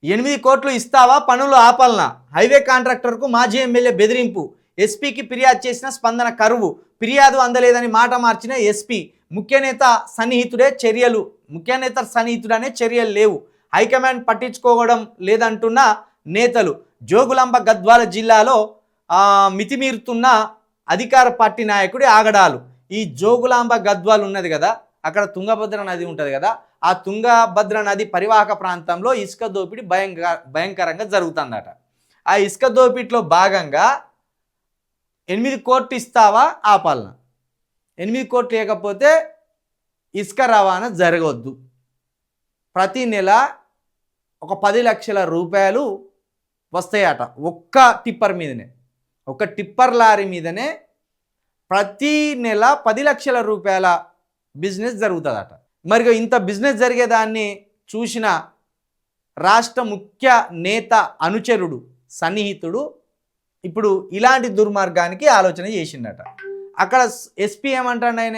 8 కోట్లు ఇస్తావా పనులు ఆపాలనా? హైవే కాంట్రాక్టర్కు మాజీ ఎమ్మెల్యే బెదిరింపు. ఎస్పీకి ఫిర్యాదు చేసిన స్పందన కరువు. ఫిర్యాదు అందలేదని మాట మార్చిన ఎస్పీ. ముఖ్య నేత సన్నిహితుడనే చర్యలు లేవు. హైకమాండ్ పట్టించుకోవడం లేదంటున్న నేతలు. జోగులాంబ గద్వాల జిల్లాలో మితిమీరుతున్న అధికార పార్టీ నాయకుడి ఆగడాలు. ఈ జోగులాంబ గద్వాల్ ఉన్నది కదా, అక్కడ తుంగభద్ర నది ఉంటుంది కదా, ఆ తుంగభద్ర నది పరివాహక ప్రాంతంలో ఇసుక దోపిడీ భయంకరంగా జరుగుతుందట. ఆ ఇసుక దోపిడీలో భాగంగా 8 కోట్లు ఇస్తావా ఆపాలన? 8 కోట్లు లేకపోతే ఇసుక రవాణా జరగవద్దు. ప్రతి నెల ఒక 10 లక్షల రూపాయలు వస్తాయట ఒక్క టిప్పర్ మీదనే, ఒక టిప్పర్ లారీ మీదనే ప్రతి నెల 10 లక్షల రూపాయల బిజినెస్ జరుగుతుందట. మరి ఇంత బిజినెస్ జరిగేదాన్ని చూసిన రాష్ట్ర ముఖ్య నేత అనుచరుడు సన్నిహితుడు ఇప్పుడు ఇలాంటి దుర్మార్గానికి ఆలోచన చేసిండట. అక్కడ ఎస్పీ ఏమంటాడు, ఆయన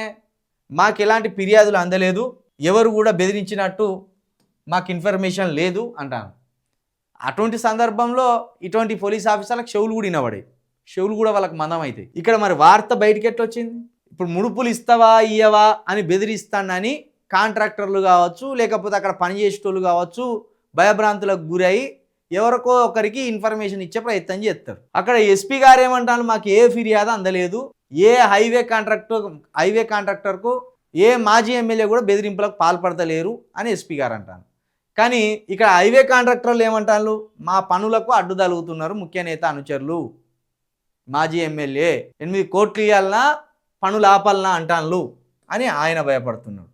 మాకు ఎలాంటి ఫిర్యాదులు అందలేదు, ఎవరు కూడా బెదిరించినట్టు మాకు ఇన్ఫర్మేషన్ లేదు అంటాను. అటువంటి సందర్భంలో ఇటువంటి పోలీస్ ఆఫీసర్లకు చెవులు కూడా వినబడాయి, చెవులు కూడా వాళ్ళకి మందం అవుతాయి. ఇక్కడ మరి వార్త బయటికి ఎట్లా వచ్చింది? ఇప్పుడు ముడుపులు ఇస్తావా ఇయ్యవా అని బెదిరిస్తానని కాంట్రాక్టర్లు కావచ్చు, లేకపోతే అక్కడ పనిచేసేటోళ్ళు కావచ్చు, భయభ్రాంతులకు గురై ఎవరికో ఒకరికి ఇన్ఫర్మేషన్ ఇచ్చే ప్రయత్నం చేస్తారు. అక్కడ ఎస్పీ గారు ఏమంటారు, మాకు ఏ ఫిర్యాదు అందలేదు, ఏ హైవే కాంట్రాక్టర్కు ఏ మాజీ ఎమ్మెల్యే కూడా బెదిరింపులకు పాల్పడతలేరు అని ఎస్పీ గారు అంటారు. కానీ ఇక్కడ హైవే కాంట్రాక్టర్లు ఏమంటారు, మా పనులకు అడ్డు తగులుతున్నారు ముఖ్య నేత అనుచరులు, మాజీ ఎమ్మెల్యే 8 కోట్లు ఇవ్వాలన్నా పనులు ఆపాలనా అంటాను అని ఆయన భయపడుతున్నాడు.